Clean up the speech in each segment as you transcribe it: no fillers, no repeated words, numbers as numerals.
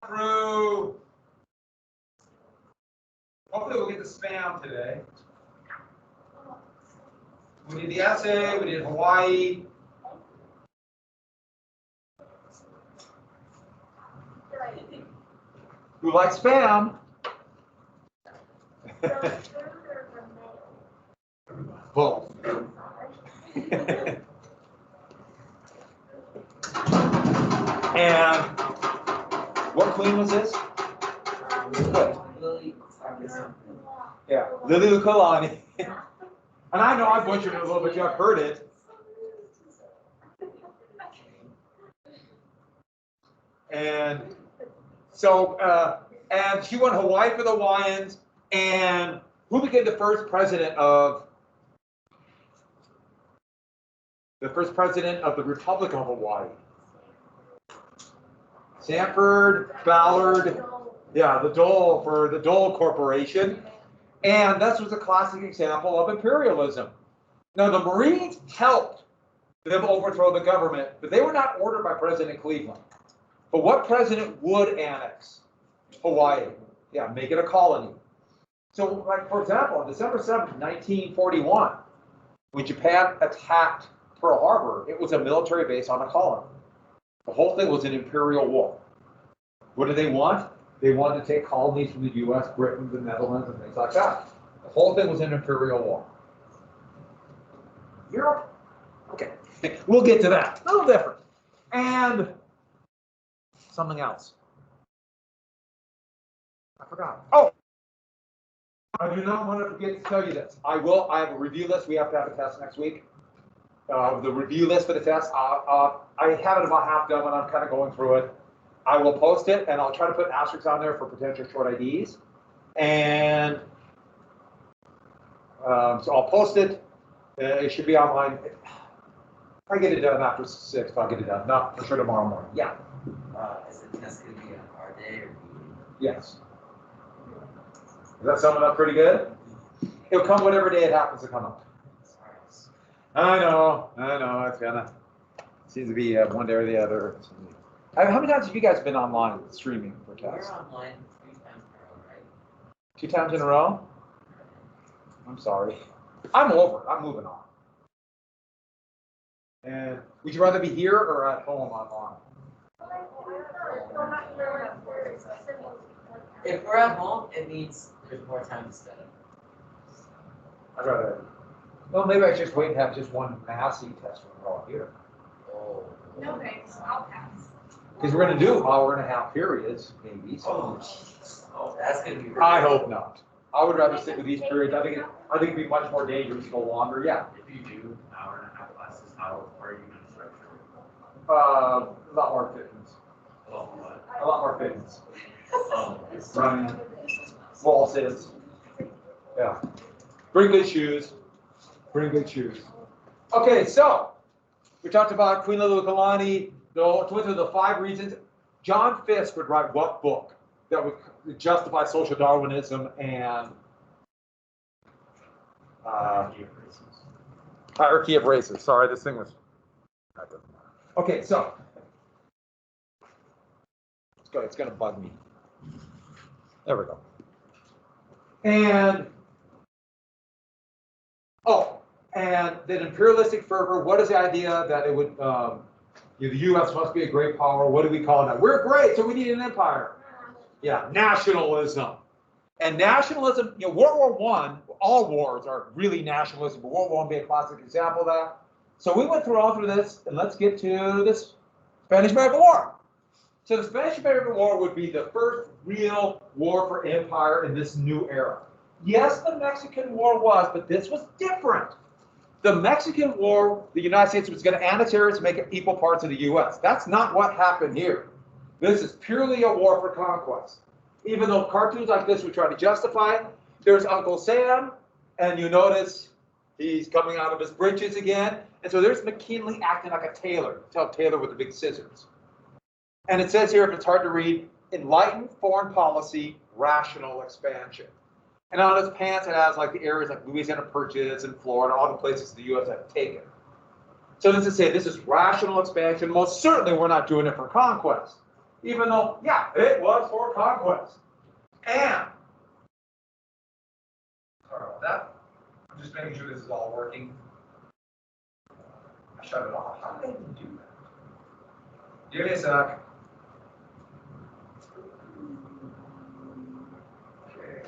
through. Hopefully we'll get the spam today. We did the essay, we did Hawaii. Who likes spam? Both. And what queen was this? Good. Yeah, Lily Ukalani. And I know I butchered it a little bit, you have heard it. And so, and she won Hawaii for the Hawaiians. And who became the first president of the Republic of Hawaii? Sanford, Ballard, yeah, the Dole for the Dole Corporation. And this was a classic example of imperialism. Now, the Marines helped them overthrow the government, but they were not ordered by President Cleveland. But what president would annex Hawaii? Yeah, make it a colony. So, like, for example, on December 7th, 1941, when Japan attacked Pearl Harbor, it was a military base on a colony. The whole thing was an imperial war. What did they want? They wanted to take colonies from the U.S., Britain, the Netherlands, and things like that. The whole thing was an imperial war. Europe? Okay, we'll get to that. A little different. And something else. I forgot. Oh! I do not want to forget to tell you this. I have a review list. We have to have a test next week. The review list for the test. I have it about half done, and I'm kind of going through it. I will post it, and I'll try to put asterisks on there for potential short IDs. And so I'll post it. It should be online. If I get it done after 6, I'll get it done. Not for sure tomorrow morning. Yeah. Is the test going to be on our day or yes. Does that sum it up pretty good? It'll come whatever day it happens to come up. I know. It's gonna seems to be one day or the other. How many times have you guys been online streaming for tests? We're online 3 times in a row, right? 2 times in a row? I'm sorry. I'm over. I'm moving on. And would you rather be here or at home online? If we're at home, it means there's more time to study. I'd rather. Well, maybe I just wait and have just one massey test when we're all here. Oh. No thanks, I'll pass. Because we're going to do hour-and-a-half periods, maybe. So. Oh, jeez. Oh, that's going to be. I hope not. I would rather stick with these periods. I think it'd be much more dangerous to go longer. Yeah. If you do hour-and-a-half classes, how are you going to structure it? A lot more fitness. Oh, what? A lot more fitness. Oh, Running, wall sits. Yeah. Bring good shoes. Bring good shoes. Okay, so we talked about Queen Liliuokalani. The 5 reasons. John Fiske would write what book that would justify social Darwinism and hierarchy of races. Sorry, this thing was. Okay, so it's going to bug me. There we go. And that imperialistic fervor. What is the idea that it would? The U.S. must be a great power. What do we call that? We're great, so we need an empire. Yeah, nationalism. And nationalism, World War I, all wars are really nationalism, but World War I would be a classic example of that. So we went all through this, and let's get to this Spanish-American War. So the Spanish-American War would be the first real war for empire in this new era. Yes, the Mexican War was, but this was different. The Mexican War, the United States was going to annex areas to make it equal parts of the U.S. That's not what happened here. This is purely a war for conquest. Even though cartoons like this would try to justify it, there's Uncle Sam, and you notice he's coming out of his breeches again. And so there's McKinley acting like a tailor. Tell Taylor with the big scissors. And it says here, if it's hard to read, enlightened foreign policy, rational expansion. And on his pants, it has like the areas like Louisiana Purchase and Florida, all the places the U.S. have taken. So this is saying this is rational expansion. Most certainly, we're not doing it for conquest. even though, yeah, it was for conquest. And, sorry about that. I'm just making sure this is all working. I shut it off. How did I even do that? Give me a sec. Okay.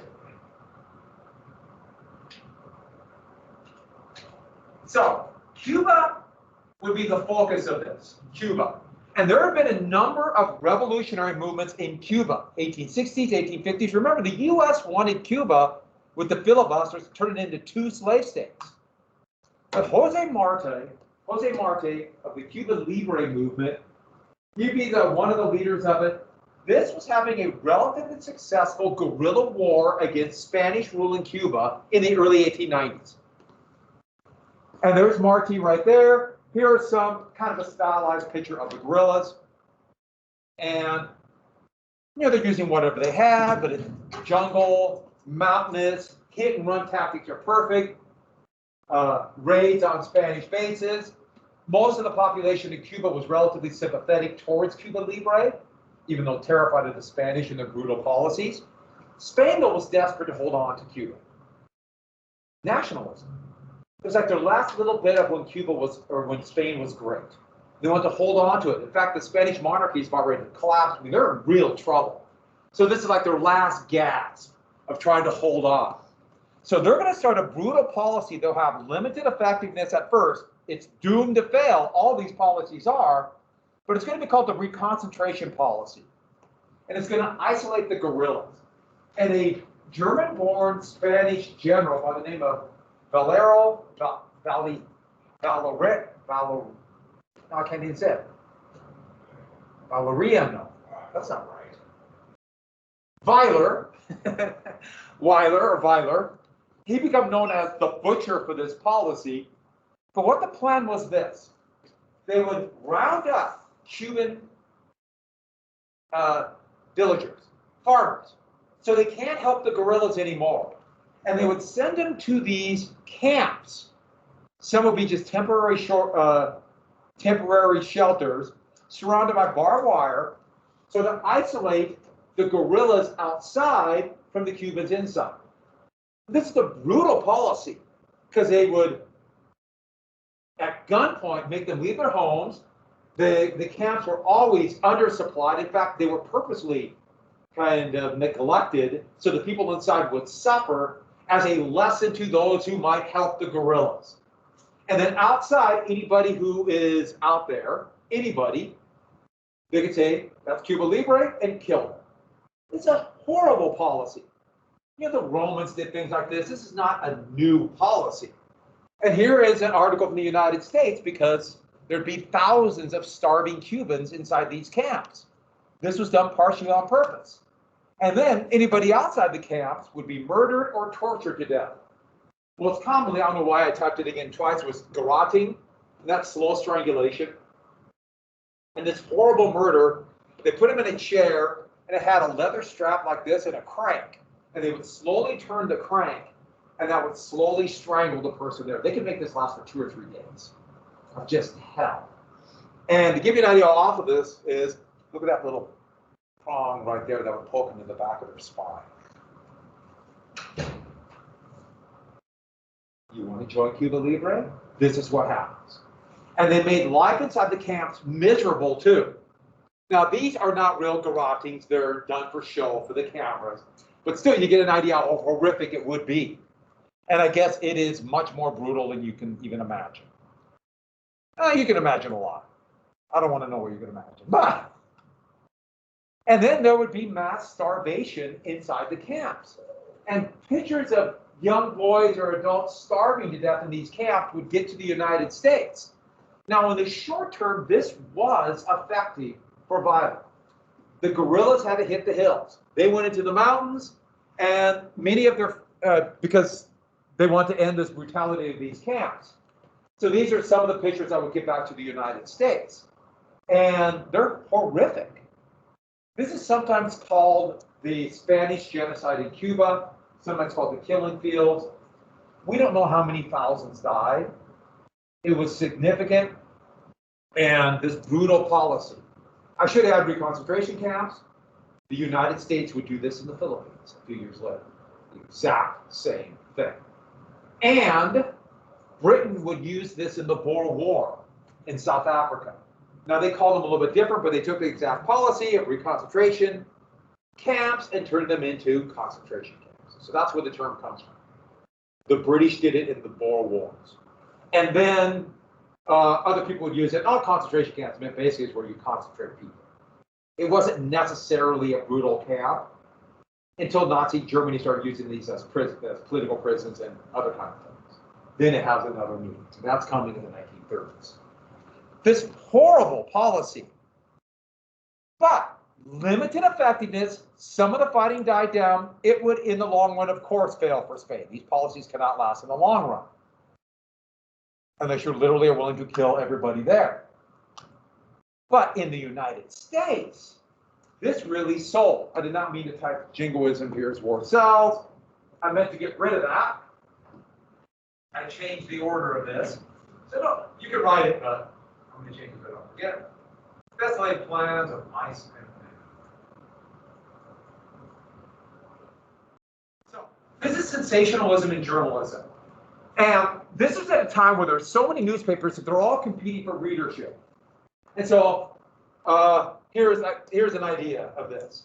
So, Cuba would be the focus of this, Cuba. And there have been a number of revolutionary movements in Cuba, 1860s, 1850s. Remember, the U.S. wanted Cuba, with the filibusters, to turn it into 2 slave states. But Jose Marte of the Cuba Libre movement, he'd be one of the leaders of it. This was having a relatively successful guerrilla war against Spanish rule in Cuba in the early 1890s. And there's Marte right there. Here's some kind of a stylized picture of the guerrillas. And, they're using whatever they have, but it's jungle, mountainous, hit and run tactics are perfect. Raids on Spanish bases. Most of the population in Cuba was relatively sympathetic towards Cuba Libre, even though terrified of the Spanish and their brutal policies. Spain, though, was desperate to hold on to Cuba. Nationalism. It was like their last little bit of when when Spain was great. They wanted to hold on to it. In fact, the Spanish monarchy is about ready to collapse. I mean, they're in real trouble. So this is like their last gasp of trying to hold on. So they're going to start a brutal policy. They'll have limited effectiveness at first. It's doomed to fail. All these policies are, but it's going to be called the reconcentration policy. And it's going to isolate the guerrillas. And a German-born Spanish general by the name of Valero, I can't even say it. Valeriano, that's not right. Weiler, he became known as the butcher for this policy. But what the plan was this: they would round up Cuban villagers, farmers, so they can't help the guerrillas anymore. And they would send them to these camps. Some would be just temporary shelters surrounded by barbed wire, so to isolate the guerrillas outside from the Cubans inside. This is a brutal policy because they would, at gunpoint, make them leave their homes. The camps were always undersupplied. In fact, they were purposely kind of neglected so the people inside would suffer as a lesson to those who might help the guerrillas. And then outside, anybody who is out there, anybody, they could say, that's Cuba Libre, and kill them. It's a horrible policy. The Romans did things like this. This is not a new policy. And here is an article from the United States because there'd be thousands of starving Cubans inside these camps. This was done partially on purpose. And then anybody outside the camps would be murdered or tortured to death. Well, it's commonly, I don't know why I typed it again twice, was garroting, and that's slow strangulation. And this horrible murder, they put him in a chair, and it had a leather strap like this and a crank. And they would slowly turn the crank, and that would slowly strangle the person there. They could make this last for 2 or 3 days of just hell. And to give you an idea off of this is, look at that little prong right there that would poke them in the back of their spine. You want to join Cuba Libre? This is what happens. And they made life inside the camps miserable too. Now, these are not real garrotings. They're done for show, for the cameras. But still, you get an idea how horrific it would be. And I guess it is much more brutal than you can even imagine. You can imagine a lot. I don't want to know what you can imagine. But, and then there would be mass starvation inside the camps. And pictures of young boys or adults starving to death in these camps would get to the United States. Now, in the short term, this was effective for violence. The guerrillas had to hit the hills. They went into the mountains, and many of their, because they want to end this brutality of these camps. So these are some of the pictures I would get back to the United States. And they're horrific. This is sometimes called the Spanish genocide in Cuba, sometimes called the killing fields. We don't know how many thousands died. It was significant, and this brutal policy. I should add reconcentration camps. The United States would do this in the Philippines a few years later. The exact same thing. And Britain would use this in the Boer War in South Africa. Now they called them a little bit different, but they took the exact policy of reconcentration camps and turned them into concentration camps. So that's where the term comes from. The British did it in the Boer Wars. And then other people would use it. All concentration camps meant basically is where you concentrate people. It wasn't necessarily a brutal camp until Nazi Germany started using these as political prisons and other kind of things. Then it has another meaning. So that's coming in the 1930s. This horrible policy, but limited effectiveness. Some of the fighting died down. It would, in the long run, of course, fail for Spain. These policies cannot last in the long run, unless you literally are willing to kill everybody there. But in the United States, this really sold. I did not mean to type jingoism here as war sells. I meant to get rid of that. I changed the order of this. So no, you can write it, but I'm going to change it so I don't forget it. Best laid plans of mice and men. So this is sensationalism in journalism. And this is at a time where there's so many newspapers that they're all competing for readership. And so here's an idea of this.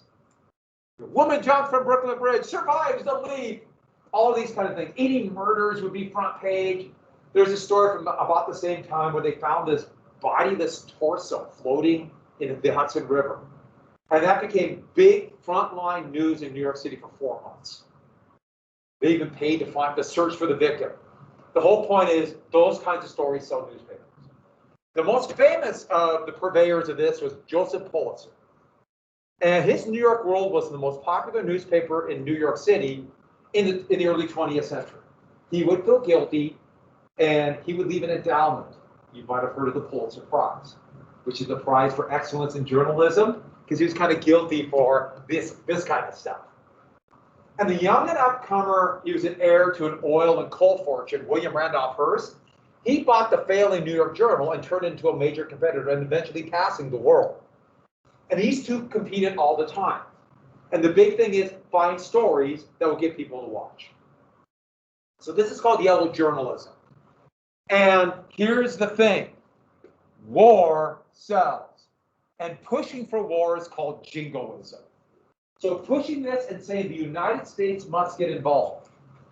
Woman jumps from Brooklyn Bridge, survives the leap. All of these kind of things. Eating murders would be front page. There's a story from about the same time where they found this body, this torso floating in the Hudson River. And that became big frontline news in New York City for 4 months. They even paid to find the search for the victim. The whole point is those kinds of stories sell newspapers. The most famous of the purveyors of this was Joseph Pulitzer. And his New York World was the most popular newspaper in New York City in the early 20th century. He would feel guilty and he would leave an endowment. You might have heard of the Pulitzer Prize, which is the prize for excellence in journalism, because he was kind of guilty for this kind of stuff. And the young and upcomer, he was an heir to an oil and coal fortune, William Randolph Hearst. He bought the failing New York Journal and turned it into a major competitor and eventually passing the world. And these two competed all the time. And the big thing is find stories that will get people to watch. So this is called yellow journalism. And here's the thing. War sells. And pushing for war is called jingoism. So pushing this and saying the United States must get involved.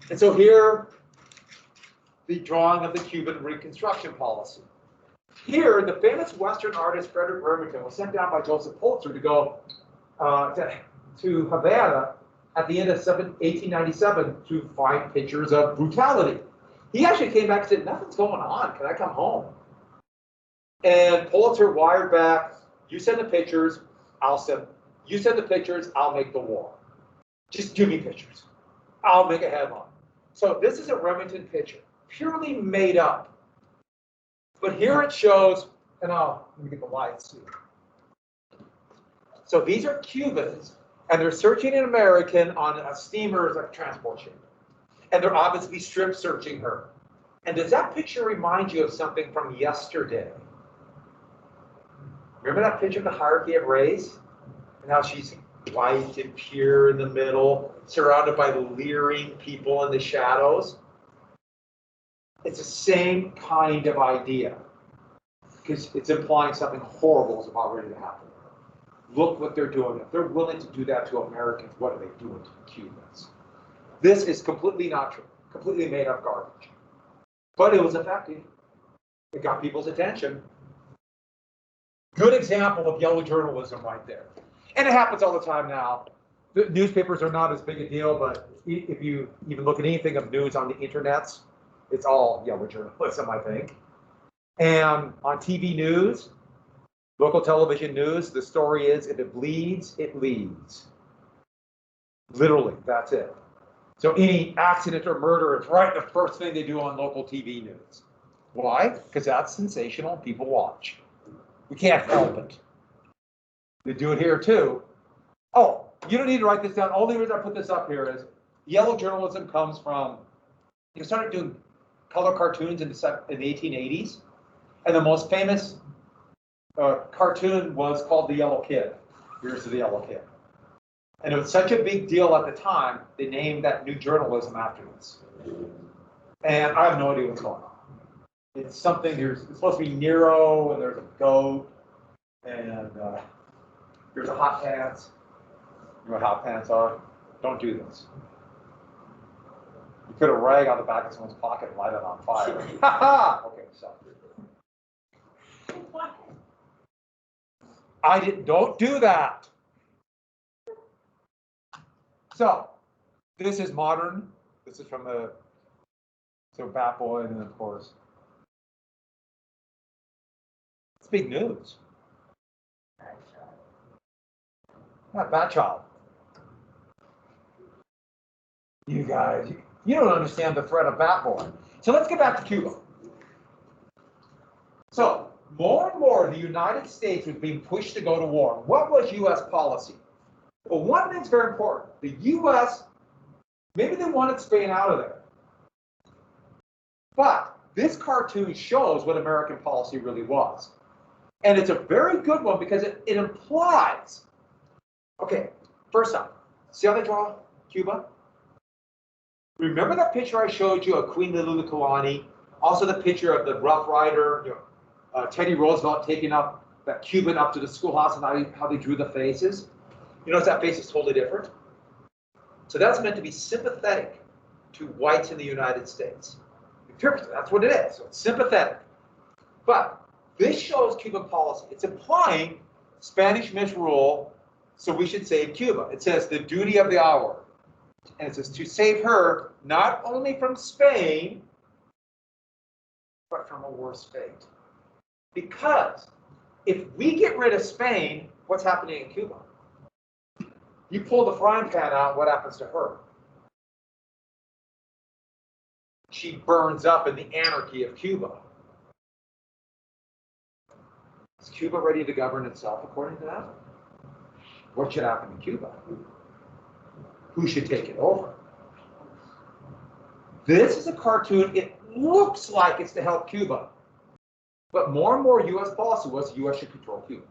And so here, the drawing of the Cuban Reconstruction policy. Here, the famous Western artist Frederick Remington was sent down by Joseph Pulitzer to go to Havana at the end of 1897 to find pictures of brutality. He actually came back and said, nothing's going on. Can I come home? And Pulitzer wired back, you send the pictures, I'll send them. You send the pictures, I'll make the war. Just give me pictures. I'll make a headline. So this is a Remington picture, purely made up. But here it shows, and let me get the lights here. So these are Cubans, and they're searching an American on a steamer as a transport ship. And they're obviously strip searching her. And does that picture remind you of something from yesterday? Remember that picture of the hierarchy of race? And how she's white and pure in the middle, surrounded by leering people in the shadows? It's the same kind of idea, because it's implying something horrible is about ready to happen. Look what they're doing. If they're willing to do that to Americans, what are they doing to the Cubans? This is completely not true, completely made up garbage. But it was effective. It got people's attention. Good example of yellow journalism right there. And it happens all the time now. The newspapers are not as big a deal, but if you even look at anything of news on the internets, it's all yellow journalism, I think. And on TV news, local television news, the story is, if it bleeds, it leads. Literally, that's it. So any accident or murder is right the first thing they do on local TV news. Why? Because that's sensational and people watch. We can't help it. They do it here too. Oh, you don't need to write this down. Only reason I put this up here is yellow journalism comes from, you started doing color cartoons in the 1880s. And the most famous cartoon was called The Yellow Kid. Here's the Yellow Kid. And it was such a big deal at the time, they named that new journalism after this. And I have no idea what's going on. It's something, it's supposed to be Nero, and there's a goat, and there's a hot pants. You know what hot pants are? Don't do this. You put a rag on the back of someone's pocket and light it on fire. Ha ha! Okay, so. Don't do that. So, this is modern. This is from the, Bat Boy, and then of course, it's big news. Not Bat Child. You guys, you don't understand the threat of Bat Boy. So let's get back to Cuba. So, more and more, the United States was being pushed to go to war. What was U.S. policy? Well, one thing's very important. The U.S., maybe they wanted Spain out of there. But this cartoon shows what American policy really was. And it's a very good one because it implies, okay, first off, see how they draw Cuba? Remember that picture I showed you of Queen Liliuokalani? Also the picture of the Rough Rider, Teddy Roosevelt taking up that Cuban up to the schoolhouse and how they drew the faces. You notice that face is totally different? So that's meant to be sympathetic to whites in the United States. That's what it is. So it's sympathetic. But this shows Cuban policy. It's implying Spanish misrule, so we should save Cuba. It says the duty of the hour. And it says to save her not only from Spain, but from a worse fate. Because if we get rid of Spain, what's happening in Cuba? You pull the frying pan out, what happens to her? She burns up in the anarchy of Cuba. Is Cuba ready to govern itself according to that? What should happen to Cuba? Who should take it over? This is a cartoon. It looks like it's to help Cuba. But more and more U.S. policy was the U.S. should control Cuba.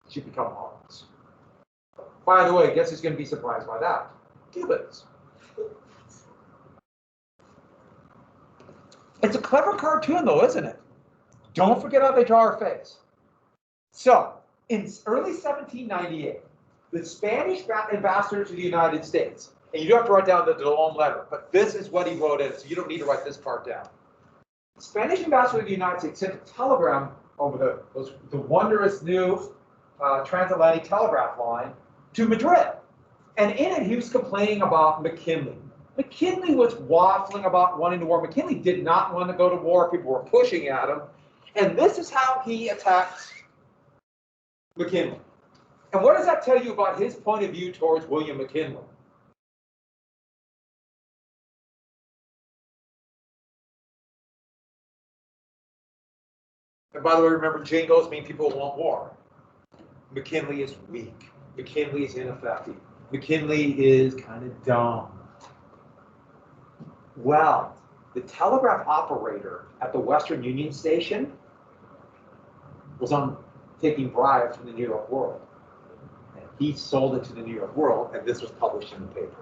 It should become ours. By the way, guess who's going to be surprised by that? Cubans. It's a clever cartoon, though, isn't it? Don't forget how they draw her face. So, in early 1798, the Spanish ambassador to the United States, and you don't have to write down the long letter, but this is what he wrote in, so you don't need to write this part down. The Spanish ambassador to the United States sent a telegram over the wondrous new transatlantic telegraph line to Madrid. And in it, he was complaining about McKinley. McKinley was waffling about wanting to war. McKinley did not want to go to war. People were pushing at him. And this is how he attacks McKinley. And what does that tell you about his point of view towards William McKinley? And by the way, remember, jingles mean people want war. McKinley is weak. McKinley is ineffective. McKinley is kind of dumb. Well, the telegraph operator at the Western Union Station was taking bribes from the New York World. And he sold it to the New York World, and this was published in the paper.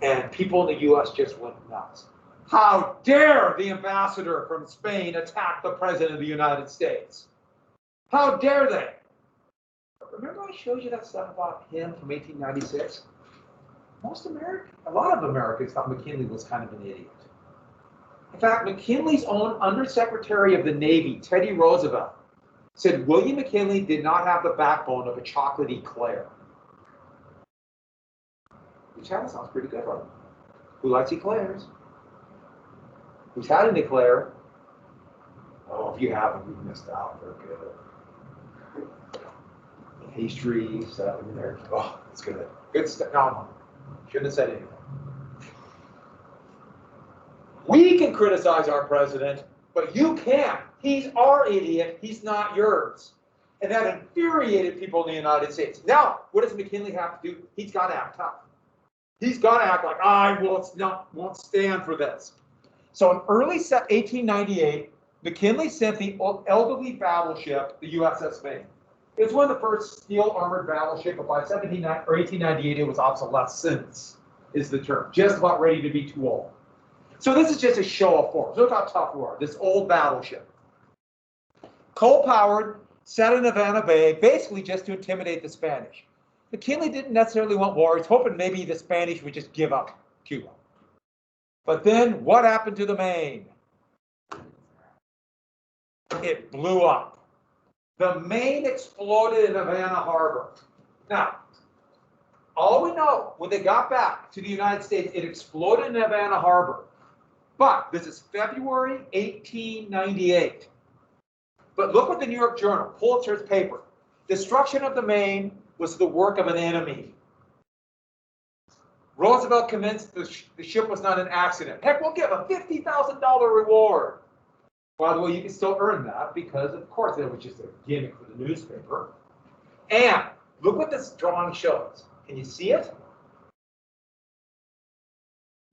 And people in the U.S. just went nuts. How dare the ambassador from Spain attack the President of the United States? How dare they? Remember I showed you that stuff about him from 1896? A lot of Americans thought McKinley was kind of an idiot. In fact, McKinley's own Undersecretary of the Navy, Teddy Roosevelt, said William McKinley did not have the backbone of a chocolate eclair. Which sounds pretty good, right? Who likes eclairs? Who's had an eclair? Oh, if you haven't, you've missed out. They're good. Pastry stuff in there. Oh, it's good. Good stuff. No, shouldn't have said anything. We can criticize our president, but you can't. He's our idiot. He's not yours. And that infuriated people in the United States. Now, what does McKinley have to do? He's got to act tough. He's got to act like, I won't stand for this. So in early 1898, McKinley sent the elderly battleship, the USS Maine. It's one of the first steel armored battleship, but by 1898, it was obsolescence, is the term. Just about ready to be too old. So this is just a show of force. Look how tough we are, this old battleship. Coal-powered, sat in Havana Bay, basically just to intimidate the Spanish. McKinley didn't necessarily want war. He's hoping maybe the Spanish would just give up Cuba. But then what happened to the Maine? It blew up. The Maine exploded in Havana Harbor. Now, all we know, when they got back to the United States, it exploded in Havana Harbor. But this is February 1898. But look what the New York Journal, Pulitzer's paper. Destruction of the Maine was the work of an enemy. Roosevelt convinced the ship was not an accident. Heck, we'll give a $50,000 reward. By the way, you can still earn that because, of course, it was just a gimmick for the newspaper. And look what this drawing shows. Can you see it?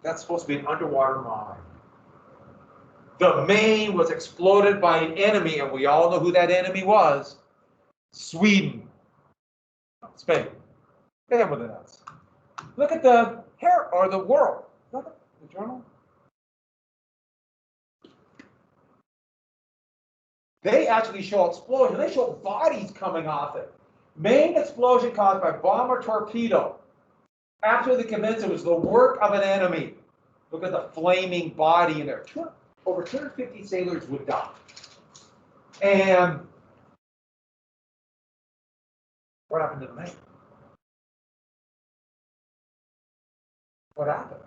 That's supposed to be an underwater mine. The Maine was exploded by an enemy, and we all know who that enemy was. Sweden. Spain. They have one of those. Look at the hair or the world. Look at the journal. They actually show explosion. They show bodies coming off it. Main explosion caused by bomb or torpedo. Absolutely convinced it was the work of an enemy. Look at the flaming body in there. Over 250 sailors would die. And what happened to the Maine? What happened?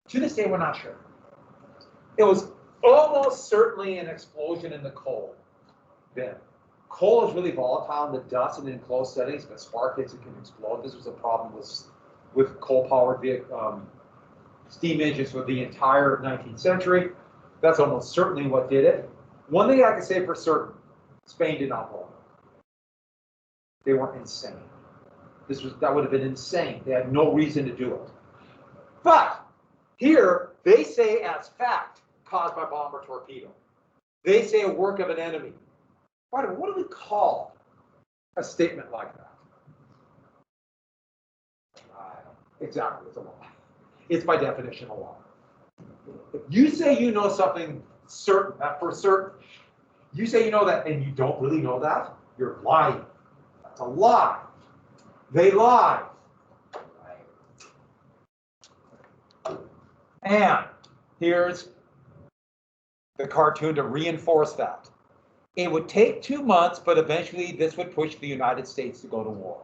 To this day, we're not sure. It was almost certainly an explosion in the coal bin. Coal is really volatile in the dust and in enclosed settings. If a spark hits, it can explode. This was a problem with coal-powered steam engines for the entire 19th century. That's almost certainly what did it. One thing I can say for certain, Spain did not blow up. They weren't insane. That would have been insane. They had no reason to do it. But here, they say as fact, caused by bomb or torpedo. They say a work of an enemy. By the way, what do we call a statement like that? Exactly, it's a lie. It's by definition a lie. If you say you know something certain, for certain, you say you know that and you don't really know that, you're lying. That's a lie. They lie. And here's the cartoon to reinforce that. It would take 2 months, but eventually this would push the United States to go to war.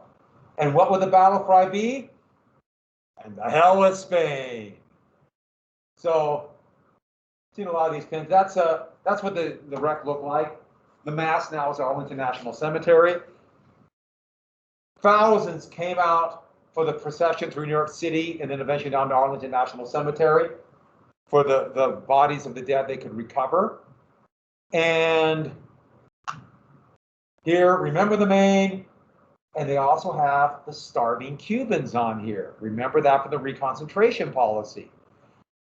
And what would the battle cry be? And the hell with Spain. So, seen a lot of these pins. That's what the wreck looked like. The mass now is Arlington National Cemetery. Thousands came out for the procession through New York City and then eventually down to Arlington National Cemetery for the bodies of the dead they could recover. And here, remember the Maine, and they also have the starving Cubans on here. Remember that for the Reconstruction policy.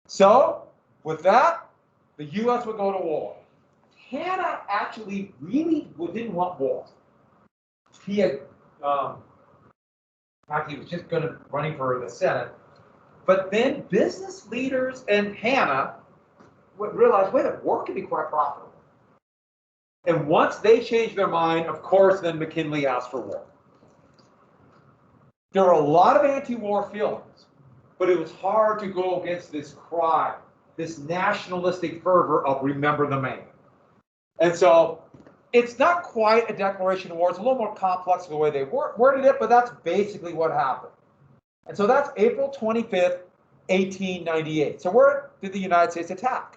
So, with that, the U.S. would go to war. Hanna actually really didn't want war. He had, actually, he was just running for the Senate. But then business leaders and Hanna realized, wait a minute, war can be quite profitable. And once they changed their mind, of course, then McKinley asked for war. There were a lot of anti-war feelings, but it was hard to go against this cry, this nationalistic fervor of remember the Maine. And so it's not quite a declaration of war. It's a little more complex the way they worded it, but that's basically what happened. And so that's April 25th, 1898. So where did the United States attack?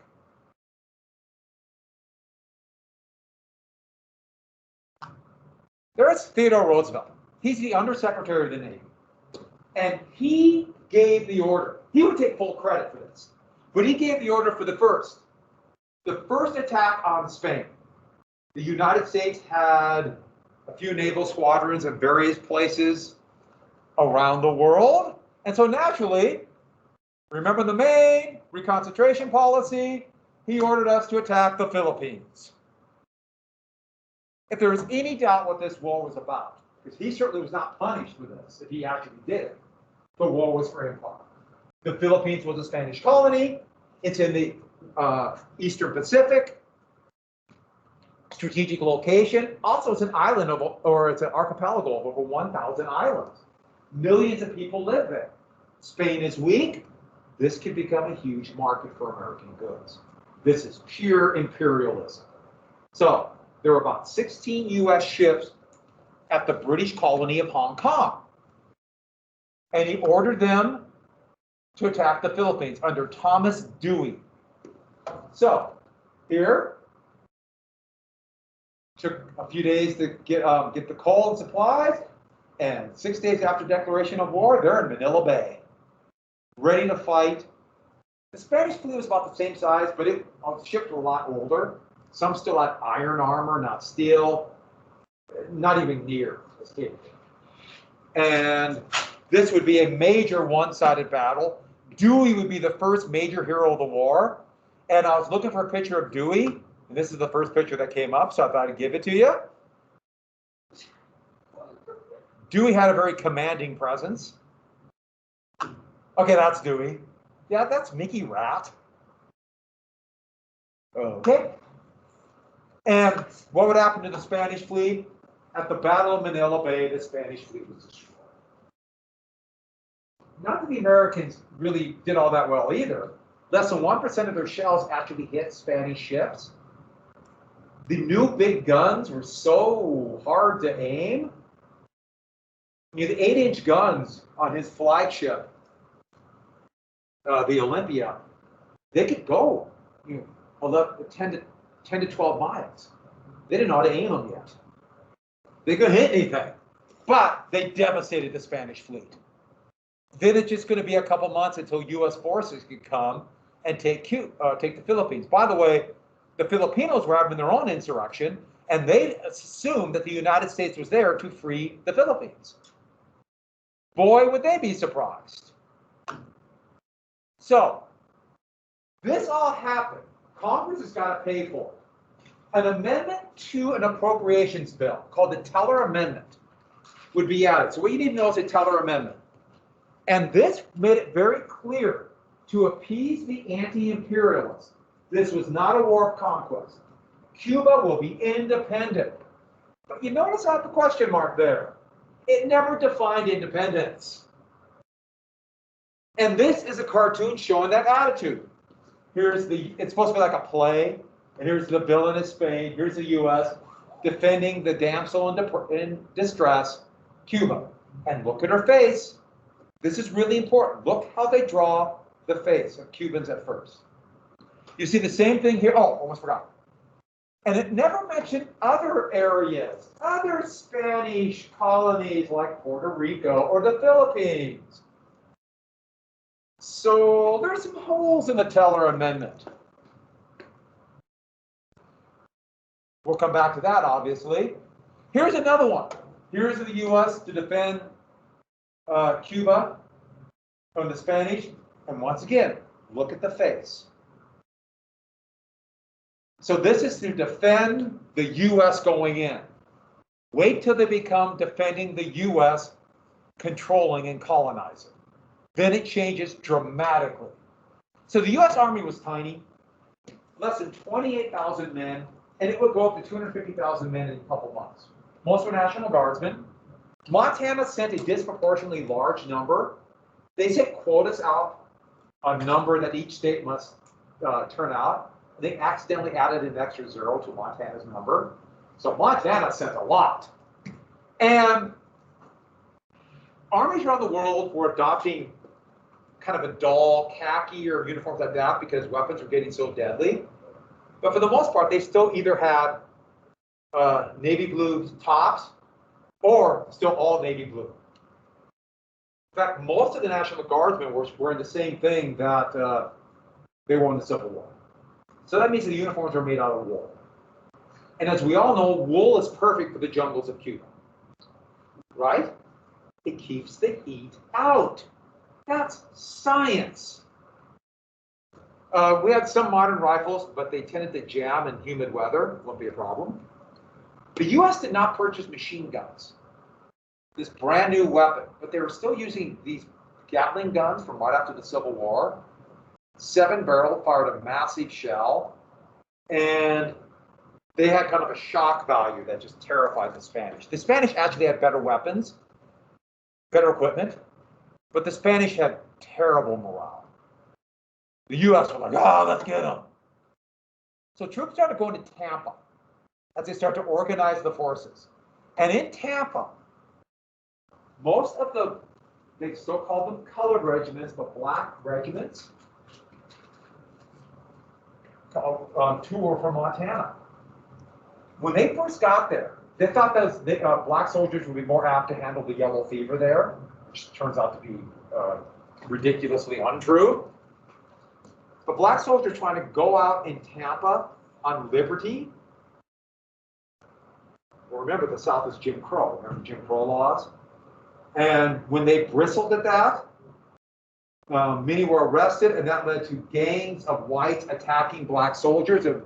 There's Theodore Roosevelt. He's the Undersecretary of the Navy. And he gave the order. He would take full credit for this. But he gave the order for the first attack on Spain. The United States had a few naval squadrons in various places around the world. And so naturally, remember the Maine, Reconstruction policy, he ordered us to attack the Philippines. If there was any doubt what this war was about, because he certainly was not punished for this if he actually did it, the war was for empire. The Philippines was a Spanish colony. It's in the Eastern Pacific. Strategic location. Also, it's an island or it's an archipelago of over 1,000 islands. Millions of people live there. Spain is weak. This could become a huge market for American goods. This is pure imperialism. So there were about 16 U.S. ships at the British colony of Hong Kong. And he ordered them to attack the Philippines under Thomas Dewey. So here, took a few days to get the coal and supplies, and 6 days after declaration of war, they're in Manila Bay, ready to fight. The Spanish fleet was about the same size, but the ships were a lot older. Some still had iron armor, not steel, not even near as capable. And this would be a major one-sided battle. Dewey would be the first major hero of the war. And I was looking for a picture of Dewey, and this is the first picture that came up, so I thought I'd give it to you. Dewey had a very commanding presence. Okay, that's Dewey. Yeah, that's Mickey Rat. Okay. And what would happen to the Spanish fleet? At the Battle of Manila Bay, the Spanish fleet was destroyed. Not that the Americans really did all that well either. Less than 1% of their shells actually hit Spanish ships. The new big guns were so hard to aim. The 8-inch guns on his flagship, the Olympia, they could go 10 to 12 miles. They didn't know how to aim them yet. They couldn't hit anything, but they devastated the Spanish fleet. Then it's just going to be a couple months until U.S. forces could come and take the Philippines. By the way, the Filipinos were having their own insurrection, and they assumed that the United States was there to free the Philippines. Boy, would they be surprised. So, this all happened. Congress has got to pay for it. An amendment to an appropriations bill called the Teller Amendment would be added. So what you need to know is a Teller Amendment. And this made it very clear to appease the anti-imperialists. This was not a war of conquest. Cuba will be independent. But you notice I have the question mark there. It never defined independence. And this is a cartoon showing that attitude. It's supposed to be like a play, and here's the villain of Spain, here's the U.S. defending the damsel in distress, Cuba. And look at her face. This is really important. Look how they draw the face of Cubans at first. You see the same thing here. Oh, almost forgot. And it never mentioned other areas, other Spanish colonies like Puerto Rico or the Philippines. So there's some holes in the Teller Amendment. We'll come back to that, obviously. Here's another one. Here's the U.S. to defend Cuba from the Spanish. And once again, look at the face. So this is to defend the U.S. going in. Wait till they become defending the U.S. controlling and colonizing. Then it changes dramatically. So the U.S. Army was tiny, less than 28,000 men, and it would go up to 250,000 men in a couple months. Most were National Guardsmen. Montana sent a disproportionately large number. They sent quotas out, a number that each state must turn out. They accidentally added an extra 0 to Montana's number. So Montana sent a lot. And armies around the world were adopting kind of a dull khaki or uniforms like that because weapons were getting so deadly. But for the most part, they still either had navy blue tops or still all navy blue. In fact, most of the National Guardsmen were wearing the same thing that they wore in the Civil War. So that means the uniforms are made out of wool. And as we all know, wool is perfect for the jungles of Cuba. Right? It keeps the heat out. That's science. We had some modern rifles, but they tended to jam in humid weather. Won't be a problem. The U.S. did not purchase machine guns, this brand new weapon, but they were still using these Gatling guns from right after the Civil War. 7-barrel, fired a massive shell, and they had kind of a shock value that just terrified the Spanish. The Spanish actually had better weapons, better equipment, but the Spanish had terrible morale. The U.S. were like, oh, let's get them. So troops started going to Tampa as they start to organize the forces. And in Tampa, most of the, they still call them colored regiments, but black regiments, two were from Montana. When they first got there, they thought that black soldiers would be more apt to handle the yellow fever there, which turns out to be ridiculously untrue. The black soldiers trying to go out in Tampa on liberty. Well, remember, the South is Jim Crow. Remember Jim Crow laws? And when they bristled at that, many were arrested, and that led to gangs of whites attacking black soldiers and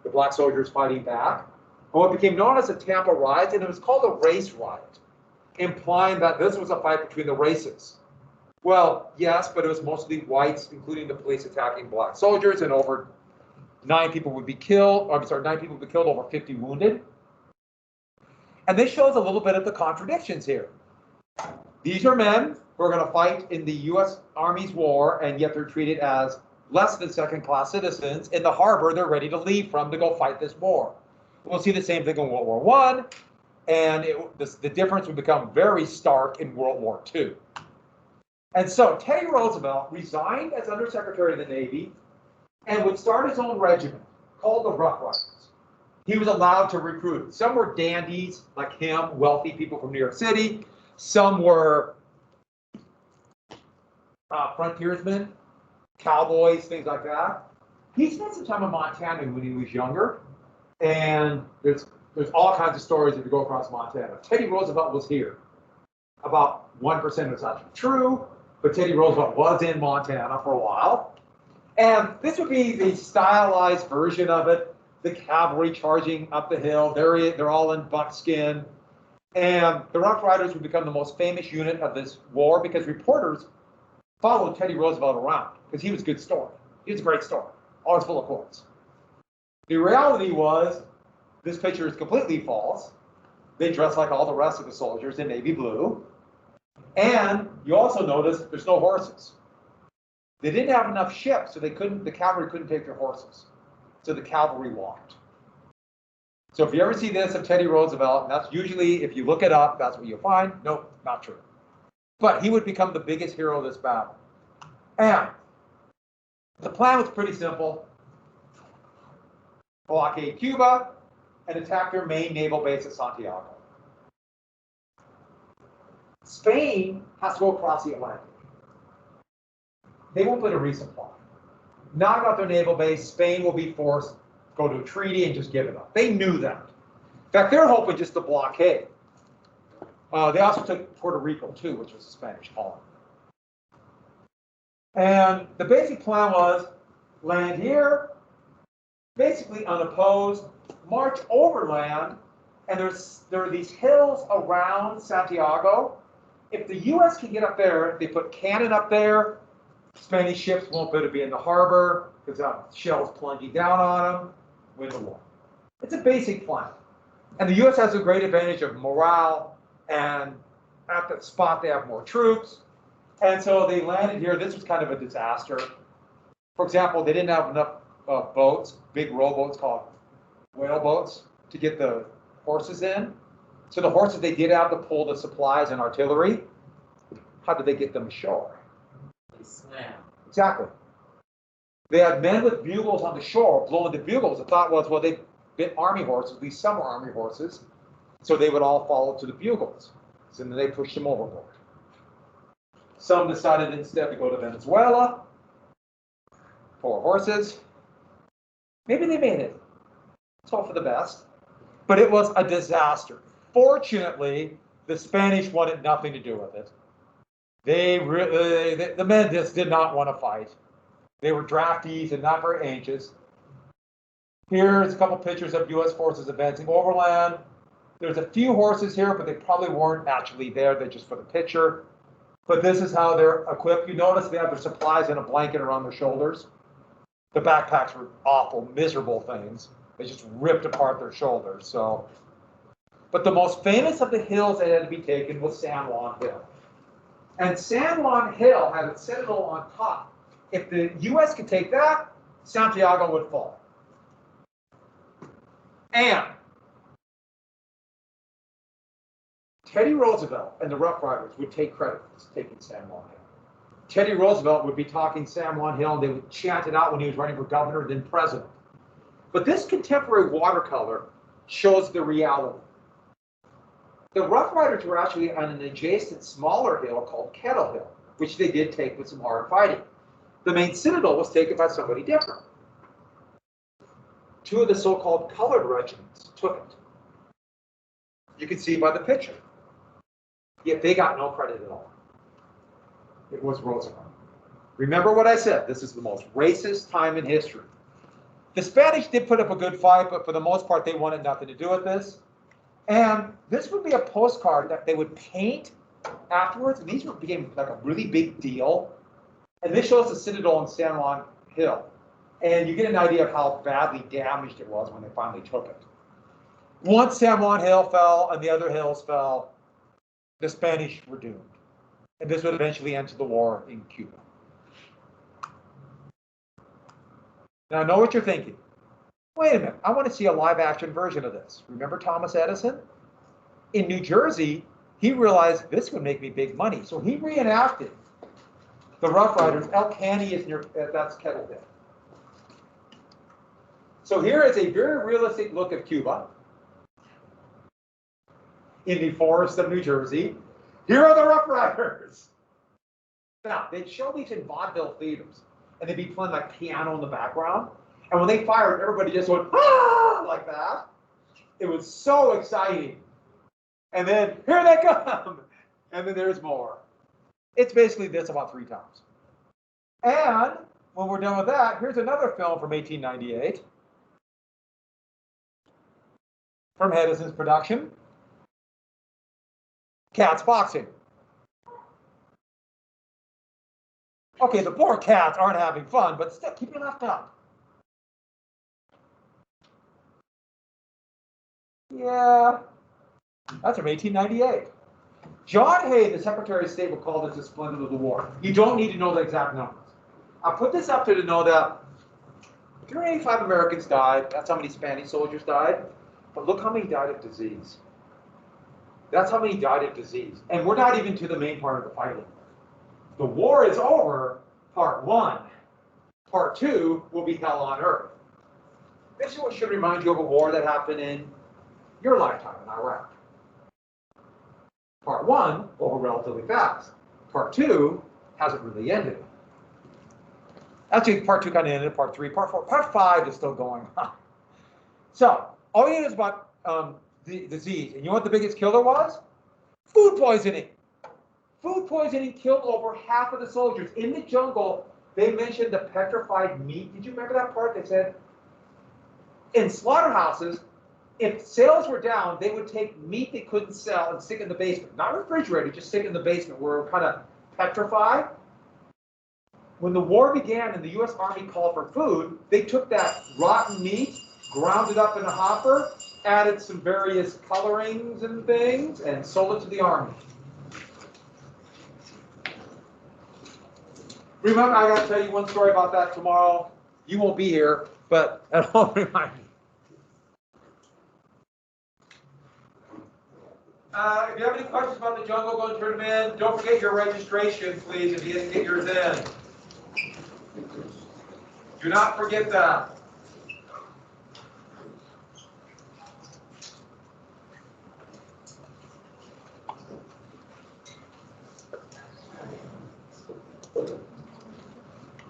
the black soldiers fighting back. And what became known as the Tampa Riot, and it was called a race riot, implying that this was a fight between the races. Well, yes, but it was mostly whites, including the police attacking black soldiers, and over 9 people would be killed. Over 50 wounded. And this shows a little bit of the contradictions here. These are men who are going to fight in the U.S. Army's war, and yet they're treated as less than second-class citizens in the harbor they're ready to leave from to go fight this war. We'll see the same thing in World War I, and the difference would become very stark in World War II. And so Teddy Roosevelt resigned as Undersecretary of the Navy and would start his own regiment called the Rough Riders. He was allowed to recruit. Some were dandies like him, wealthy people from New York City. Some were frontiersmen, cowboys, things like that. He spent some time in Montana when he was younger, and there's all kinds of stories if you go across Montana. Teddy Roosevelt was here. About 1% is actually true, but Teddy Roosevelt was in Montana for a while. And this would be the stylized version of it. The cavalry charging up the hill. They're all in buckskin. And the Rough Riders would become the most famous unit of this war because reporters followed Teddy Roosevelt around because he was a good story. He was a great story, always full of quotes. The reality was, this picture is completely false. They dress like all the rest of the soldiers in navy blue. And you also notice there's no horses. They didn't have enough ships, so the cavalry couldn't take their horses. So the cavalry walked. So if you ever see this of Teddy Roosevelt, and that's usually, if you look it up, that's what you'll find. Nope, not true. But he would become the biggest hero of this battle. And the plan was pretty simple. Blockade Cuba and attack their main naval base at Santiago. Spain has to go across the Atlantic. They won't put a resupply. Knock out their naval base, Spain will be forced to go to a treaty and just give it up. They knew that. In fact, they're hoping just to blockade. They also took Puerto Rico too, which was a Spanish colony. And the basic plan was land here, basically unopposed, march overland, and there are these hills around Santiago. If the U.S. can get up there, they put cannon up there, Spanish ships won't be able to be in the harbor because shells plunging down on them, win the war. It's a basic plan. And the U.S. has a great advantage of morale, and at the spot they have more troops. And so they landed here. This was kind of a disaster. For example, they didn't have enough boats, big rowboats called whale boats, to get the horses in. So the horses they did have to pull the supplies and artillery. How did they get them ashore? They swam. Exactly. They had men with bugles on the shore blowing the bugles. The thought was, well, they bit army horses, at least some were army horses, so they would all follow to the bugles. So then they pushed them overboard. Some decided instead to go to Venezuela, poor horses. Maybe they made it. Let's hope for the best. But it was a disaster. Fortunately, the Spanish wanted nothing to do with it. The men just did not want to fight. They were draftees and not very anxious. Here's a couple pictures of U.S. forces advancing overland. There's a few horses here, but they probably weren't actually there. They're just for the picture. But this is how they're equipped. You notice they have their supplies in a blanket around their shoulders. The backpacks were awful, miserable things. They just ripped apart their shoulders. So, but the most famous of the hills that had to be taken was San Juan Hill. And San Juan Hill had its citadel on top. If the U.S. could take that, Santiago would fall. And Teddy Roosevelt and the Rough Riders would take credit for taking San Juan Hill. Teddy Roosevelt would be talking San Juan Hill, and they would chant it out when he was running for governor and then president. But this contemporary watercolor shows the reality. The Rough Riders were actually on an adjacent smaller hill called Kettle Hill, which they did take with some hard fighting. The main citadel was taken by somebody different. Two of the so-called colored regiments took it. You can see by the picture. Yet they got no credit at all. It was Roosevelt. Remember what I said, this is the most racist time in history. The Spanish did put up a good fight, but for the most part, they wanted nothing to do with this. And this would be a postcard that they would paint afterwards, and these became like a really big deal. And this shows the citadel in San Juan Hill. And you get an idea of how badly damaged it was when they finally took it. Once San Juan Hill fell and the other hills fell, the Spanish were doomed. And this would eventually end the war in Cuba. Now I know what you're thinking. Wait a minute, I want to see a live action version of this. Remember Thomas Edison? In New Jersey, he realized this would make me big money. So he reenacted the Rough Riders. El Caney is near, that's Kettle Hill. So here is a very realistic look of Cuba in the forests of New Jersey. Here are the Rough Riders. Now, they'd show these in vaudeville theaters, and they'd be playing like piano in the background. And when they fired, everybody just went, ah, like that. It was so exciting. And then, here they come. And then there's more. It's basically this about 3 times. And when we're done with that, here's another film from 1898. From Edison's production. Cats boxing. Okay, the poor cats aren't having fun, but still, keep your left up. Yeah, that's from 1898. John Hay, the Secretary of State, would call this the splendor of the war. You don't need to know the exact numbers. I put this up there to know that 385 Americans died. That's how many Spanish soldiers died. But look how many died of disease. That's how many died of disease. And we're not even to the main part of the fighting. The war is over, part 1. Part 2 will be hell on earth. This is what should remind you of a war that happened in your lifetime in Iraq. Part 1 over relatively fast. Part 2 hasn't really ended. Actually, part 2 kind of ended, part 3, part 4, part 5 is still going on. So, all you need is about the disease. And you know what the biggest killer was? Food poisoning. Food poisoning killed over half of the soldiers. In the jungle, they mentioned the petrified meat. Did you remember that part? They said, in slaughterhouses, if sales were down, they would take meat they couldn't sell and stick in the basement. Not refrigerated, just stick in the basement where it kind of petrified. When the war began and the U.S. Army called for food, they took that rotten meat, ground it up in a hopper, added some various colorings and things, and sold it to the Army. Remember, I got to tell you one story about that tomorrow. You won't be here, but at home, remind me. If you have any questions about the jungle, go and turn them in. Don't forget your registration, please, if you didn't get yours in. Do not forget that.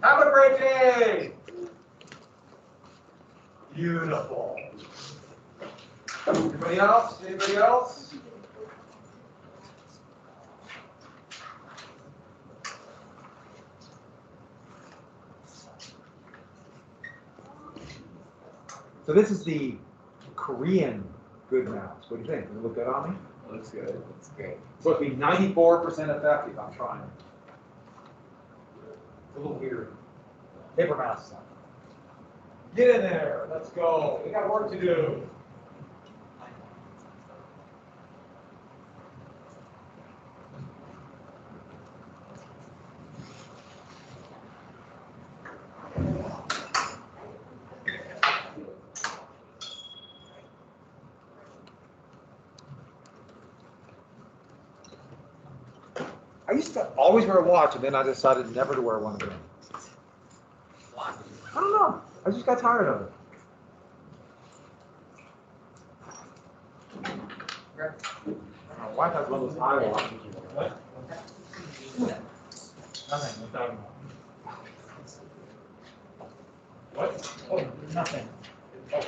Have a great day. Beautiful. Anybody else? Anybody else? So this is the Korean good mouse. What do you think? Does it look good on me? Looks good. It's great. It's supposed to be 94% effective. I'm trying. It's a little weird. Paper mouse. Get in there. Let's go. We got work to do. I used to always wear a watch, and then I decided never to wear one again. Why? I don't know. I just got tired of it. My wife has one of those high watches. What? Nothing, we're talking about. What? Oh, nothing. Oh.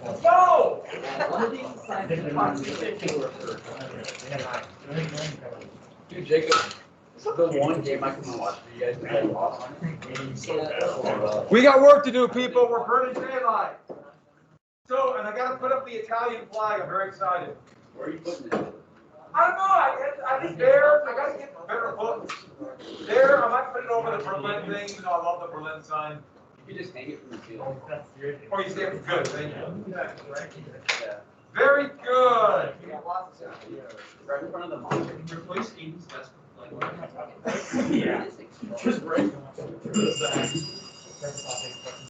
Let's go! Dude, Jacob, this is the one game I can watch for you guys. We got work to do, people. We're burning daylight. So, and I got to put up the Italian flag. I'm very excited. Where are you putting it? I don't know. I think there. I got to get better looks. There, I might put it over the Berlin thing. You know, I love the Berlin sign. You could just hang it from the ceiling. Or you say it good. Thank you. Yeah. Very good. Right in front of the monitor. Replace Eden's desk with like. Yeah. Just break.